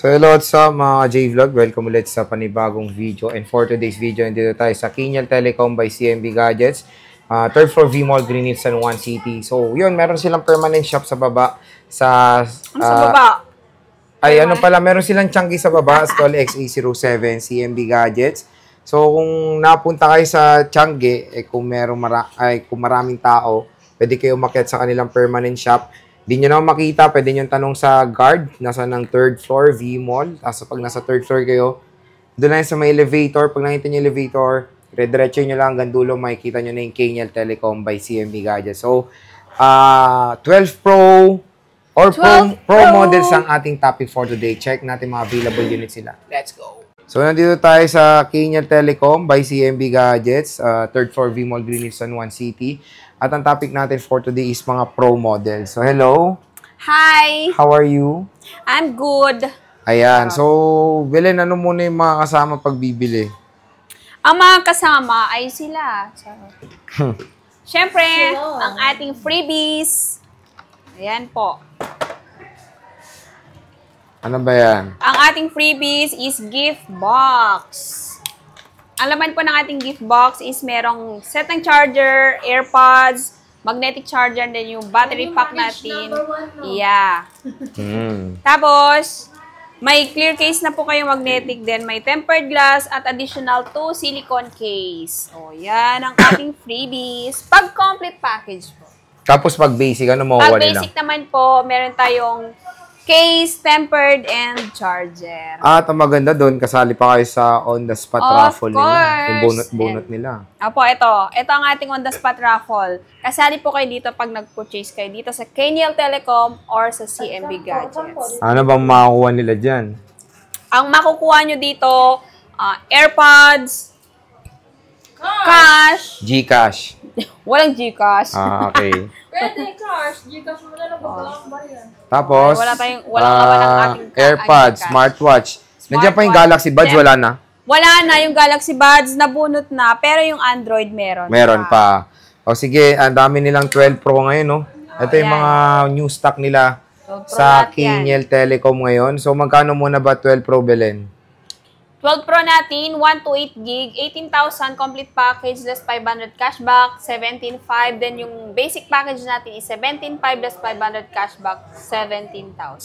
So hello sa mga J-Vlog, welcome ulit sa panibagong video. And for today's video, nandito tayo sa Kinial Telecom by CMB Gadgets, third floor V-Mall, Green Hills, San Juan City. So yun, meron silang permanent shop sa baba. Sa baba? Ay, ano pala, meron silang chunky sa baba, Stall XA07 CMB Gadgets. So kung napunta kayo sa Changi, kung maraming tao, pwede kayo umakyat sa kanilang permanent shop. Hindi nyo na makita, pwede nyo tanong sa guard, nasa ng third floor, V-Mall. Tapos pag nasa third floor kayo, doon na sa may elevator. Pag nakita nyo elevator, rediretso nyo lang hanggang dulo, makikita nyo na yung Kinial Telecom by CMB Gadgets. So, 12 Pro or Pro models ang ating topic for today. Check natin mga available units sila. Let's go! So, nandito tayo sa Kinial Telecom by CMB Gadgets, third floor, V-Mall, Green Hills, San Juan City. At ang topic natin for today is mga Pro models. So, hello! Hi! How are you? I'm good. Ayan. So, Belen, ano muna yung mga kasama pagbibili? Ang mga kasama ay sila. Siyempre, ang ating freebies. Ayan po. Ano ba yan? Ang ating freebies is gift box. Ang laman po ng ating gift box is merong set ng charger, AirPods, magnetic charger, and then yung battery pack natin. Yeah. Tapos, may clear case na po kayo magnetic, then may tempered glass at additional 2 silicone case. O, yan ang ating freebies. Pag complete package po. Tapos pag basic, ano makuha nila? Pag basic naman po, meron tayong case, tempered, and charger. At ang maganda doon, kasali pa kayo sa on-the-spot raffle nila. Yung bonus nila. Opo, ito. Ito ang ating on-the-spot raffle. Kasali po kayo dito pag nag-purchase kayo dito sa Kinial Telecom or sa CMB Gadgets. Ano bang makukuha nila dyan? Ang makukuha nyo dito, AirPods, cash. Gcash. Walang Gcash. Okay. Pwede cash. Gcash mo na lang. Wala ba yan? Tapos, walang naman ang ating AirPods, smartwatch. Nandiyan pa yung Galaxy Buds, wala na? Wala na. Yung Galaxy Buds, nabunot na. Pero yung Android, meron. Meron pa. O sige, ang dami nilang 12 Pro ngayon, no? Ito yung mga new stock nila sa Kinial Telecom ngayon. So, magkano muna ba 12 Pro, Belen? 12 Pro natin, 128 gig, 18,000 complete package, less 500 cashback, 17,500. Then yung basic package natin is 17,500 less 500 cashback, 17,000.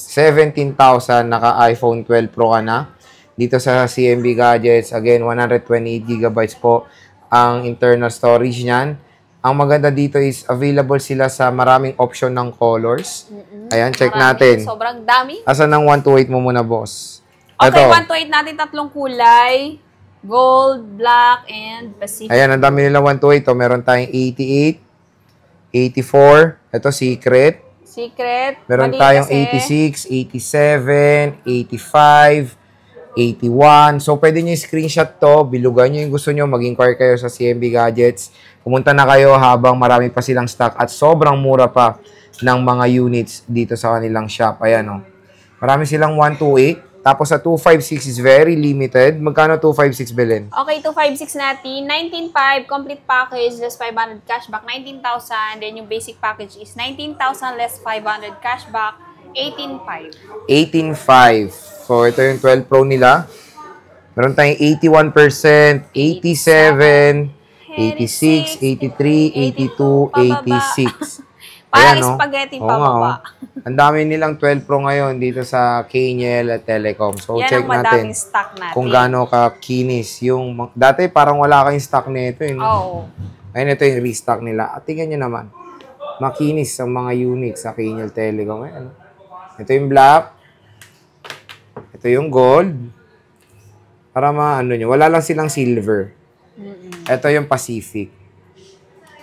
17,000, naka-iPhone 12 Pro ka na. Dito sa CMB Gadgets, again, 128 gigabytes po ang internal storage niyan. Ang maganda dito is available sila sa maraming option ng colors. Ayan, check natin. Sobrang dami. Asan ang 128 mo muna, boss? Okay, Ito. 128 natin tatlong kulay. Gold, black, and Pacific. Ayan, ang dami nila 128. O, meron tayong 88, 84. Ito, secret. Secret. Meron tayong 86, 87, 85, 81. So, pwede nyo screenshot to. Bilugan nyo yung gusto nyo. Mag-inquire kayo sa CMB Gadgets. Pumunta na kayo habang marami pa silang stock at sobrang mura pa ng mga units dito sa kanilang shop. Ayan, o. Marami silang 128. Tapos sa 256 is very limited. Magkano 256, Belen? Okay, 256 natin. 19,500 complete package, less 500 cashback, 19,000. Then yung basic package is 19,000 less 500 cashback, 18,500. 18,500. So, ito yung 12 Pro nila. Meron tayong 81%, 87, 86, 83, 82, 86. Parang spaghetti pa baba. Ang dami nilang 12 Pro ngayon dito sa Kinial Telecom. So, yan check natin stock natin kung gaano ka-kinis. Yung, dati parang wala kayong stock nito. Oo. Ayun, ito yung restock nila. At tingnan nyo naman. Makinis ang mga units sa Kinial Telecom. Ayan. Ito yung black. Ito yung gold. Para maano nyo. Wala lang silang silver. Ito yung Pacific.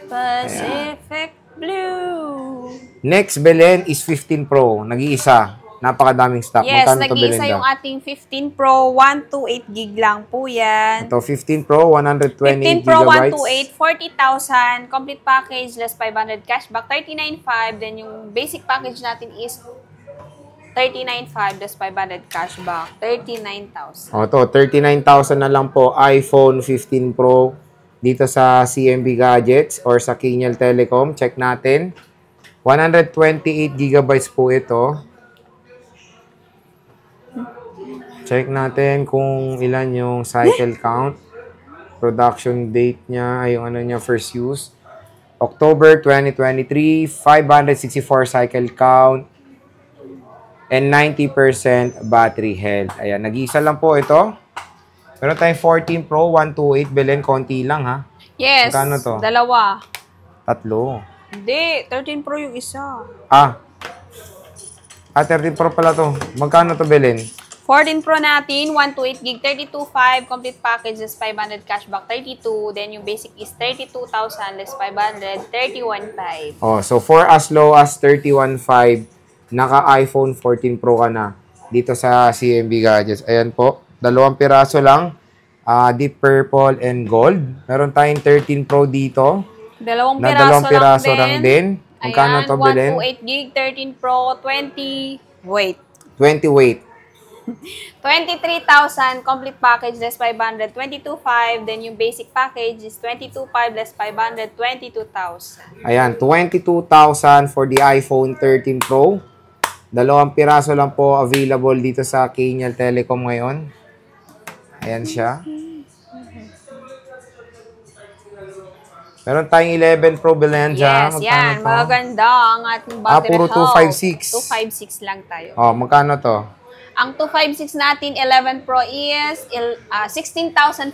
Pacific Blue. Next, Belen, is 15 Pro. Nag-iisa. Napakadaming stock. Yes, nag-iisa yung ating 15 Pro, 128 gig lang po yan. Ito, 15 Pro, 128 15 Pro, gigabytes. 128, 40,000. Complete package, less 500 cashback, 39,500. Then yung basic package natin is 39,500 less 500 cashback, 39,000. O, ito, 39,000 na lang po. iPhone 15 Pro dito sa CMB Gadgets or sa Kinial Telecom. Check natin. 128 gigabytes po ito. Check natin kung ilan yung cycle count. Production date niya, ay yung ano niya, first use. October 2023, 564 cycle count, and 90% battery health. Ayan, nag-iisa lang po ito. Meron tayong 14 Pro, 128, Belen, konti lang ha. Yes. Magkano to? Dalawa. Tatlo. Hindi, 13 Pro yung isa. 13 Pro pala to. Magkano to, Belen? 14 Pro natin, 128 gig, 32.5, complete package is 500 cashback, 32. Then yung basic is 32,000 less 500, 31.5. Oh, so for as low as 31.5, naka-iPhone 14 Pro ka na dito sa CMB Gadgets. Ayan po, 2 piraso lang. Deep purple and gold. Meron tayong 13 Pro dito. Dalawang Na piraso, lang din. Magkano Ayan, to, Belen? 128 gig, 13 Pro, 20 weight. 23,000 complete package less 500, 22.5. Then yung basic package is 22.5 less 500, 22,000. Ayan, 22,000 for the iPhone 13 Pro. 2 piraso lang po available dito sa Kenyal Telecom ngayon. Ayan siya. Meron tayong 11 Pro Belen dyan. Yes, yan. Magaganda ang ating battery puro health. 256. 256 lang tayo. Oh, magkano to? Ang 256 natin, 11 Pro is 16,500.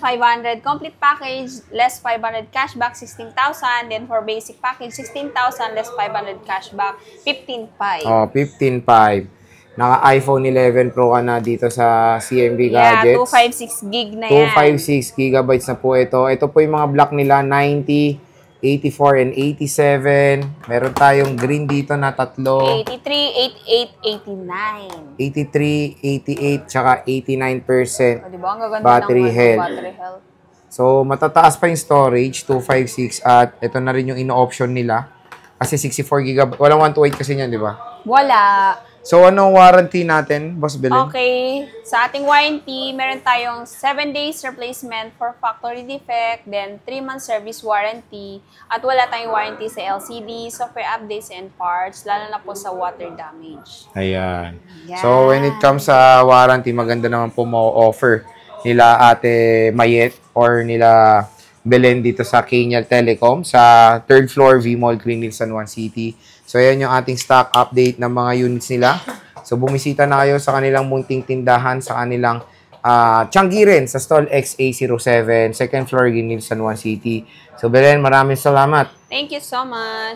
Complete package, less 500 cashback, 16,000. Then for basic package, 16,000 less 500 cashback, 15,500. Oh, 15.5. Naka-iPhone 11 Pro ka na dito sa CMB Gadgets. Yeah, 256 gig na yan. 256 gigabytes na po ito. Ito po yung mga block nila, 90, 84, and 87. Meron tayong green dito na 3. 83, 88, 89. 83, 88, tsaka 89% O, diba? Ang gaganda battery ng health. battery health. So, matataas pa yung storage, 256, at ito na rin yung ino-option nila. Kasi 64 GB, walang 128 kasi niyan, di ba? Wala. So, anong warranty natin, Boss Belen? Okay. Sa ating warranty, meron tayong 7 days replacement for factory defect, then 3 months service warranty, at wala tayong warranty sa LCD, software updates, and parts, lalo na po sa water damage. Ayan. Yan. So, when it comes sa warranty, maganda naman po mo-offer nila Ate Mayet or nila Belen dito sa Kenyal Telecom sa 3rd floor V-Mall, Greenhill, San Juan City. So, ayan yung ating stock update ng mga units nila. So, bumisita na kayo sa kanilang munting tindahan, sa kanilang Changi rin, sa stall XA07, 2nd floor, Greenhill, San Juan City. So, Belen, maraming salamat. Thank you so much.